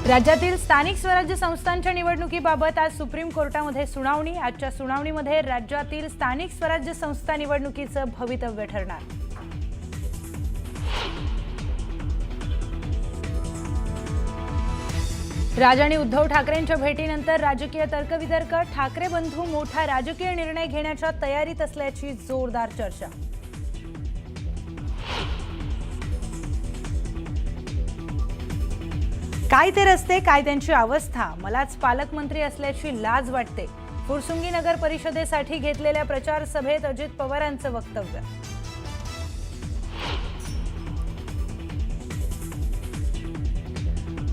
राज्यातील स्थानिक स्वराज्य संस्थांच्या निवडणुकीबाबत आज सुप्रीम कोर्टामध्ये सुनावणी। आजच्या सुनावणीमध्ये राज्यातील स्थानिक स्वराज्य संस्था निवडणुकीचं भवितव्य ठरणार। राज आणि उद्धव ठाकरेंच्या भेटीनंतर राजकीय तर्कवितर्क। ठाकरे बंधू मोठा राजकीय निर्णय घेण्याच्या तयारीत असल्याची जोरदार चर्चा। काय ते रस्ते, काय त्यांची अवस्था, मलाच पालकमंत्री असल्याची लाज वाटते। फुरसुंगी नगर परिषदेसाठी घेतलेल्या प्रचार सभेत अजित पवारांचं वक्तव्य।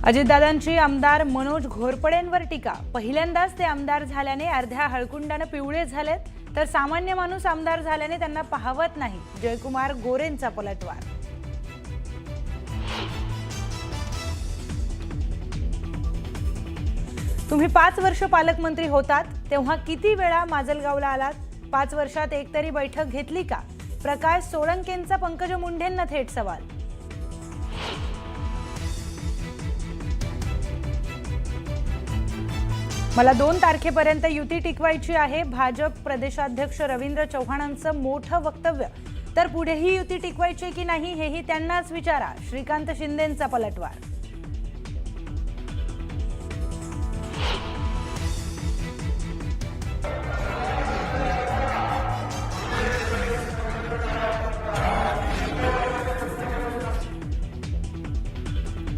अजितदादांची आमदार मनोज घोरपडेंवर टीका। पहिल्यांदाच ते आमदार झाल्याने अर्ध्या हळकुंडाने पिवळे झालेत, तर सामान्य माणूस आमदार झाल्याने त्यांना पाहवत नाही। जयकुमार गोरेंचा पलटवार। तुम्ही 5 वर्ष पालकमंत्री होतात तेव्हा किती वेळा माजलगावला आलात? 5 वर्षात एकतरी बैठक घेतली का? प्रकाश सोळंकेंचा पंकजा मुंडेंना थेट सवाल। मला 2 तारखेपर्यंत युती टिकवायची आहे। भाजप प्रदेशाध्यक्ष रवींद्र चव्हाणांचं मोठं वक्तव्य। तर पुढेही युती टिकवायची की नाही हेही त्यांनाच विचारा। श्रीकांत शिंदेंचा पलटवार।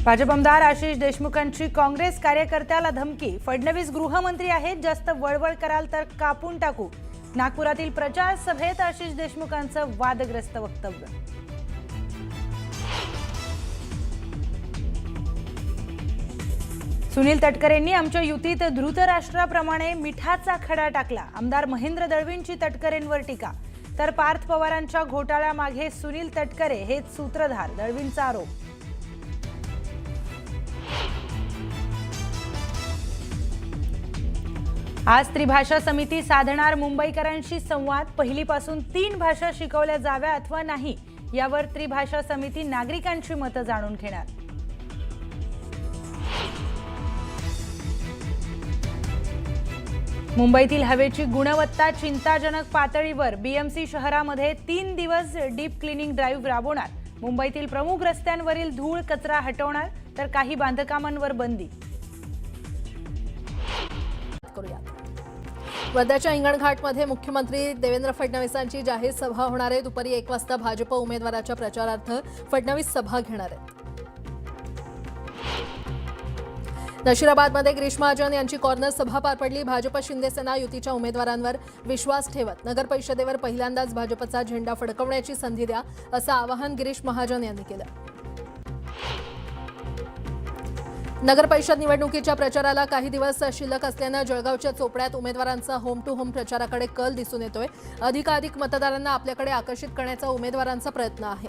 भाजप आमदार आशिष देशमुखांची काँग्रेस कार्यकर्त्याला धमकी। फडणवीस गृहमंत्री आहेत, जास्त वळवळ कराल तर कापून टाकू। नागपुरातील प्रचार सभेत आशिष देशमुखांचं वादग्रस्त वक्तव्य। सुनील तटकरेंनी आमच्या युतीत धृतराष्ट्राप्रमाणे मिठाचा खडा टाकला। आमदार महेंद्र दळवींची तटकरेंवर टीका। तर पार्थ पवारांच्या घोटाळ्यामागे सुनील तटकरे हेच सूत्रधार, दळवींचा आरोप। आज त्रिभाषा समिती साधणार मुंबईकरांशी संवाद। पहिलीपासून 3 भाषा शिकवल्या जाव्या अथवा नाही यावर त्रिभाषा समिती नागरिकांची मतं जाणून घेणार। मुंबईतील हवेची गुणवत्ता चिंताजनक पातळीवर। बीएमसी शहरामध्ये 3 दिवस डीप क्लिनिंग ड्राईव्ह राबवणार। मुंबईतील प्रमुख रस्त्यांवरील धूळ कचरा हटवणार, तर काही बांधकामांवर बंदी। वर्ध्याच्या हिंगणघाटमध्ये मुख्यमंत्री देवेंद्र फडणवीसांची जाहीर सभा होणार आहे। दुपारी 1 वाजता भाजप उमेदवाराच्या प्रचारार्थ फडणवीस सभा घेणार आहेत। नशिराबादमध्ये गिरीश महाजन यांची कॉर्नर सभा पार पडली। भाजप शिंदेसेना युतीच्या उमेदवारांवर विश्वास ठेवत नगर परिषदेवर पहिल्यांदाच भाजपचा झेंडा फडकवण्याची संधी द्या, असं आवाहन गिरीश महाजन यांनी केलं। नगर परिषद निवडणुकीच्या प्रचाराला काही दिवस शिल्लक असल्यानं जळगावच्या चोपड्यात उमेदवारांचा होम टू होम प्रचाराकडे कल दिसून येतोय। अधिकाधिक मतदारांना आपल्याकडे आकर्षित करण्याचा उमेदवारांचा प्रयत्न आहे।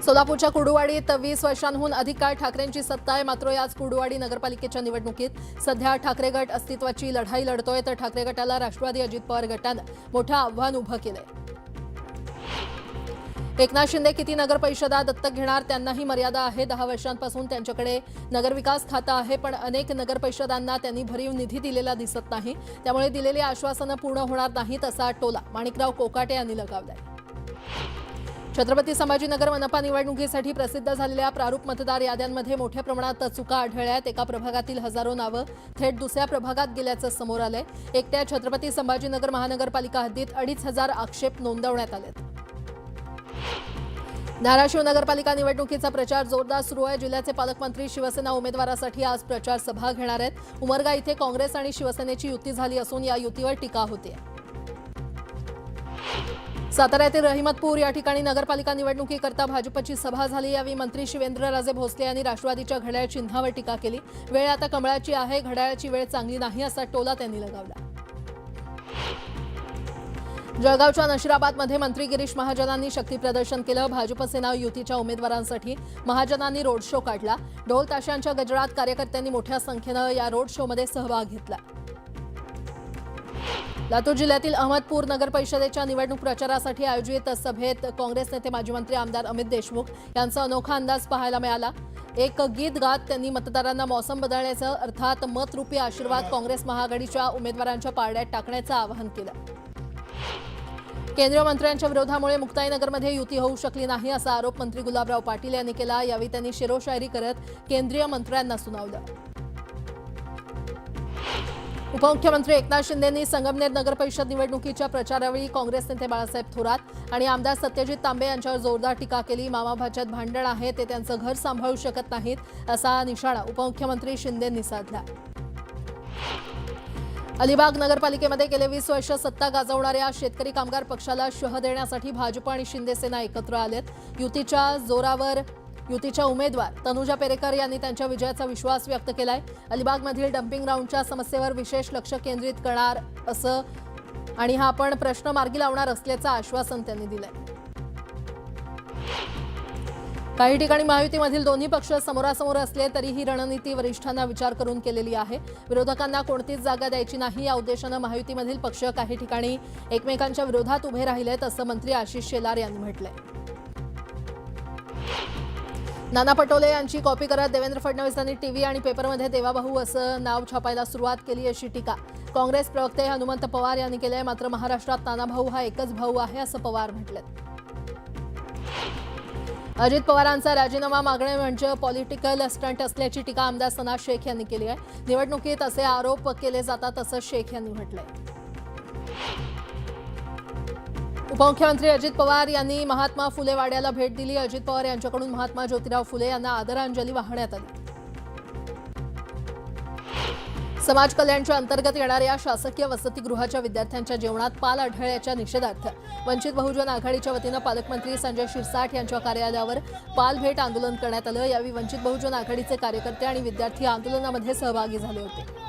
सोलापूरच्या कुर्डुवाडीत 20 वर्षांहून अधिक काळ ठाकरेंची सत्ता आहे। मात्र याच कुर्डुवाडी नगरपालिकेच्या निवडणुकीत सध्या ठाकरे गट अस्तित्वाची लढाई लढतोय, तर ठाकरे गटाला राष्ट्रवादी अजित पवार गटानं मोठं आव्हान उभं केलंय। एकनाथ शिंदे किती नगर परिषदा दत्तक घेणार, त्यांनाही मर्यादा आहे। 10 वर्षांपासून त्यांच्याकडे नगरविकास खातं आहे, पण अनेक नगर परिषदांना त्यांनी भरीव निधी दिलेला दिसत नाही। त्यामुळे दिलेली आश्वासनं पूर्ण होणार नाहीत, असा टोला माणिकराव कोकाटे यांनी लगावलाय। छत्रपती संभाजीनगर मनपा निवडणुकीसाठी प्रसिद्ध झालेल्या प्रारूप मतदार याद्यांमध्ये मोठ्या प्रमाणात चुका आढळल्यात। एका प्रभागातील हजारो नावं थेट दुसऱ्या प्रभागात गेल्याचं समोर आलंय। एकट्या छत्रपती संभाजीनगर महानगरपालिका हद्दीत 2,500 आक्षेप नोंदवण्यात आलेत। धाराशिव नगरपालिका निवडणुकीचा प्रचार जोरदार सुरू आहे। जिल्ह्याचे पालकमंत्री शिवसेना उमेदवारासाठी आज प्रचार सभा घेणार आहेत। उमरगा इथे काँग्रेस आणि शिवसेनेची युती झाली असून या युतीवर टीका होते। साताऱ्यातील रहिमतपूर या ठिकाणी नगरपालिका निवडणुकीकरता भाजपची सभा झाली। यावेळी मंत्री शिवेंद्रराजे भोसले यांनी राष्ट्रवादीच्या घड्याळ चिन्हावर टीका केली। वेळ आता कमळाची आहे, घड्याळाची वेळ चांगली नाही, असा टोला त्यांनी लगावला। जळगावच्या नशिराबादमध्ये मंत्री गिरीश महाजनांनी शक्ती प्रदर्शन केलं। भाजप सेना युतीच्या उमेदवारांसाठी महाजनांनी रोड शो काढला। ढोल ताशांच्या गजरात कार्यकर्त्यांनी मोठ्या संख्येनं या रोड शोमध्ये सहभाग घेतला। लातूर जिल्ह्यातील अहमदपूर नगर परिषदेच्या निवडणूक प्रचारासाठी आयोजित सभेत काँग्रेस नेते माजी मंत्री आमदार अमित देशमुख यांचा अनोखा अंदाज पाहायला मिळाला। एक गीत गात त्यांनी मतदारांना मौसम बदलण्याचं अर्थात मतरूपी आशीर्वाद काँग्रेस महाआघाडीच्या उमेदवारांच्या पारड्यात टाकण्याचं आवाहन केलं। केंद्रीय मंत्र्यांच्या विरोधामुळे मुक्ताईनगरमध्ये युती होऊ शकली नाही असा आरोप मंत्री गुलाबराव पाटील यांनी केला। यावेळी त्यांनी शेरोशायरी करत केंद्रीय मंत्र्यांना सुनावलं। उपमुख्यमंत्री एकनाथ शिंदेंनी संगमनेर नगर परिषद निवडणुकीच्या प्रचारावेळी काँग्रेस नेते बाळासाहेब थोरात आणि आमदार सत्यजित तांबे यांच्यावर जोरदार टीका केली। मामाभाच्यात भांडण आहे, ते त्यांचं घर सांभाळू शकत नाहीत असा निशाणा उपमुख्यमंत्री शिंदेंनी साधला। अलिबाग नगरपालिकेमध्ये गेले 20 वर्ष सत्ता गाजवणाऱ्या शेतकरी कामगार पक्षाला शह देण्यासाठी भाजप आणि शिंदे सेना एकत्र आलेत। युतीच्या उमेदवार तनुजा पेरेकर यांनी त्यांच्या विजयाचा विश्वास व्यक्त केलाय। अलिबागमधील डम्पिंग ग्राउंडच्या समस्येवर विशेष लक्ष केंद्रित करणार असं आणि हा आपण प्रश्न मार्गी लावणार असल्याचं आश्वासन त्यांनी दिलंय। काही ठिकाणी महायुतीमधील दोन्ही पक्ष समोरासमोर असले तरी ही रणनीती वरिष्ठांना विचार करून केलेली आहे। विरोधकांना कोणतीच जागा द्यायची नाही या उद्देशानं महायुतीमधील पक्ष काही ठिकाणी एकमेकांच्या विरोधात उभे राहिलेत असं मंत्री आशिष शेलार यांनी म्हटलंय। नाना पटोले यांची कॉपी करत देवेंद्र फडणवीसांनी टीव्ही आणि पेपरमध्ये देवाभाऊ असं नाव छापायला सुरुवात केली अशी टीका काँग्रेस प्रवक्ते हनुमंत पवार यांनी केली आहे। मात्र महाराष्ट्रात नानाभाऊ हा एकच भाऊ आहे असं पवार म्हटलं। अजित पवारांचा राजीनामा मागणे म्हणजे पॉलिटिकल स्टंट असल्याची टीका आमदार सना शेख यांनी केली आहे। निवडणुकीत असे आरोप केले जातात असं शेख यांनी म्हटलंय। उपमुख्यमंत्री अजित पवार यांनी महात्मा फुले वाड्याला भेट दिली। अजित पवार यांच्याकडून महात्मा ज्योतिराव फुले यांना आदरांजली वाहण्यात आली। समाज कल्याणच्या अंतर्गत येणाऱ्या शासकीय वसतिगृहाच्या विद्यार्थ्यांच्या जेवणात पाल आढळल्याच्या निषेधार्थ वंचित बहुजन आघाडीच्या वतीनं पालकमंत्री संजय शिरसाट यांच्या कार्यालयावर पाल भेट आंदोलन करण्यात आलं। यावेळी वंचित बहुजन आघाडीचे कार्यकर्ते आणि विद्यार्थी आंदोलनामध्ये सहभागी झाले होते।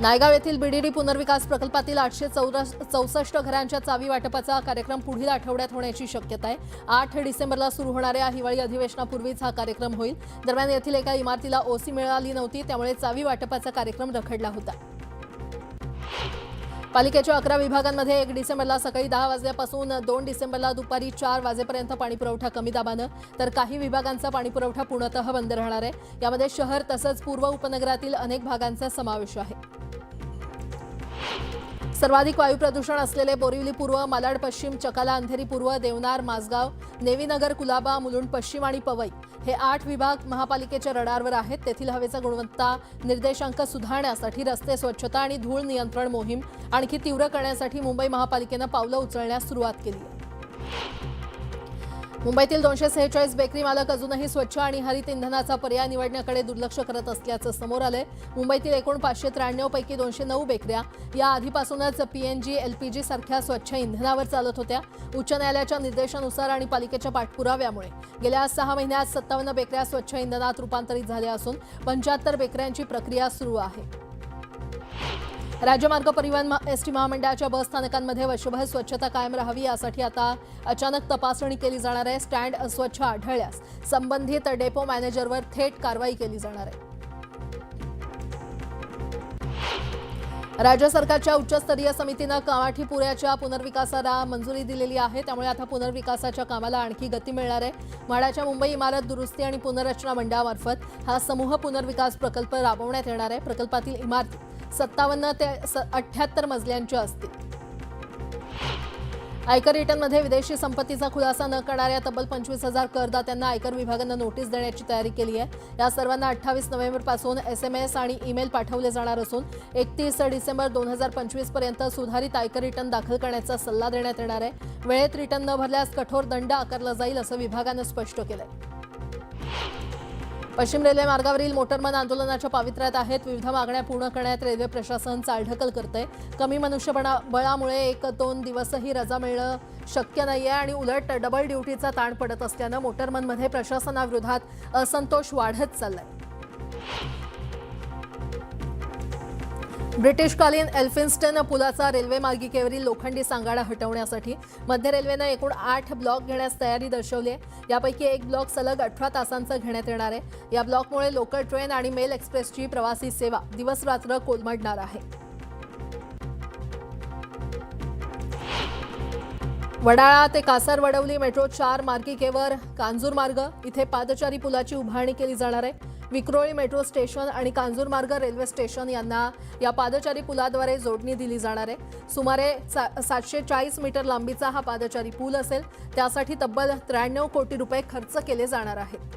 नायगाव येथील बीडीडी पुनर्विकास प्रकल्पातील 864 घरांच्या चावी वाटपाचा कार्यक्रम पुढील आठवड्यात होण्याची शक्यता आहे। 8 डिसेंबरला सुरू होणाऱ्या हिवाळी अधिवेशनापूर्वीच हा कार्यक्रम होईल। दरम्यान येथील एका इमारतीला ओसी मिळाली नव्हती, त्यामुळे चावी वाटपाचा कार्यक्रम रखडला होता। पालिकेच्या 11 विभागांमध्ये 1 डिसेंबरला सकाळी 10 वाजल्यापासून 2 डिसेंबरला दुपारी 4 वाजेपर्यंत पाणीपुरवठा कमी दाबानं तर काही विभागांचा पाणीपुरवठा पूर्णतः बंद राहणार आहे। यामध्ये शहर तसंच पूर्व उपनगरातील अनेक भागांचा समावेश आहे। सर्वाधिक वायू प्रदूषण असलेले बोरिवली पूर्व, मालाड पश्चिम, चकाला, अंधेरी पूर्व, देवनार, माजगाव, नेवीनगर, कुलाबा, मुलुंड पश्चिम आणि पवई हे 8 विभाग महापालिकेच्या रडारवर आहेत। तेथील हवेचा गुणवत्ता निर्देशांक सुधारण्यासाठी रस्ते स्वच्छता आणि धूळ नियंत्रण मोहीम आणखी तीव्र करण्यासाठी मुंबई महापालिकेनं पावलं उचलण्यास सुरुवात केली आहे। मुंबईतील 246 बेकरी मालक अजूनही स्वच्छ आणि हरित इंधनाचा पर्याय निवडण्याकडे दुर्लक्ष करत असल्याचं समोर आलंय। मुंबईतील एकूण 593 पैकी 209 बेकऱ्या या आधीपासूनच पीएनजी, एलपीजी सारख्या स्वच्छ इंधनावर चालत होत्या। उच्च न्यायालयाच्या निर्देशानुसार आणि पालिकेच्या पाठपुराव्यामुळे गेल्या 6 महिन्यात 57 बेकऱ्या स्वच्छ इंधनात रूपांतरित झाल्या असून 75 बेकऱ्यांची प्रक्रिया सुरू आहे। राज्यमार्ग परिवहन एसटी महामंडळाच्या बस स्थानकांमध्ये वर्षभर स्वच्छता कायम राहावी यासाठी आता अचानक तपासणी केली जाणार आहे। स्टँड अस्वच्छ आढळल्यास संबंधित डेपो मॅनेजरवर थेट कारवाई केली जाणार आहे। राज्य सरकारच्या उच्चस्तरीय समितीनं कामाठीपुऱ्याच्या पुनर्विकासाला मंजुरी दिलेली आहे, त्यामुळे आता पुनर्विकासाच्या कामाला आणखी गती मिळणार आहे। म्हाडाच्या मुंबई इमारत दुरुस्ती आणि पुनर्रचना मंडळामार्फत हा समूह पुनर्विकास प्रकल्प राबवण्यात येणार आहे। प्रकल्पातील इमारती 57 ते 78 मजल्यांच्या असतील। आयकर रिटर्नमध्ये विदेशी संपत्तीचा खुलासा न करणाऱ्या तब्बल 25,000 करदात्यांना आयकर विभागानं नोटीस देण्याची तयारी केली आहे। या सर्वांना 28 नोव्हेंबरपासून SMS आणि ईमेल पाठवले जाणार असून 31 डिसेंबर 2025 पर्यंत सुधारित आयकर रिटर्न दाखल करण्याचा सल्ला देण्यात येणार आहे। वेळेत रिटर्न न भरल्यास कठोर दंड आकारला जाईल असं विभागानं स्पष्ट केलंय। पश्चिम रेल्वे मार्गावरील मोटरमन आंदोलनाच्या पावित्र्यात आहेत। विविध मागण्या पूर्ण करण्यात रेल्वे प्रशासन चालढकल करतंय। कमी मनुष्यबळामुळे 1-2 दिवसही रजा मिळणं शक्य नाहीये आणि उलट डबल ड्युटीचा ताण पडत असल्यानं मोटरमनमध्ये प्रशासनाविरोधात असंतोष वाढत चाललाय। ब्रिटिशकालीन एल्फिन्स्टन पुलाचा रेल्वे मार्गिकेवरील लोखंडी सांगाडा हटवण्यासाठी मध्य रेल्वेनं एकूण 8 ब्लॉक घेण्यास तयारी दर्शवली आहे। यापैकी एक ब्लॉक सलग 18 तासांचा घेण्यात येणार आहे। या ब्लॉकमुळे लोकल ट्रेन आणि मेल एक्सप्रेसची प्रवासी सेवा दिवस रात्र कोलमडणार आहे। वडाळा ते कासार वडवली मेट्रो 4 मार्गिकेवर कांजूर मार्ग इथे पादचारी पुलाची उभारणी केली जाणार आहे. विक्रोळी मेट्रो स्टेशन आणि कांजूर मार्ग रेल्वे स्टेशन यांना या पादचारी पुलाद्वारे जोडणी दिली जाणार आहे. सुमारे 740 मीटर लांबीचा हा पादचारी पूल असेल. त्यासाठी तब्बल 93 कोटी रुपये खर्च केले जाणार आहेत.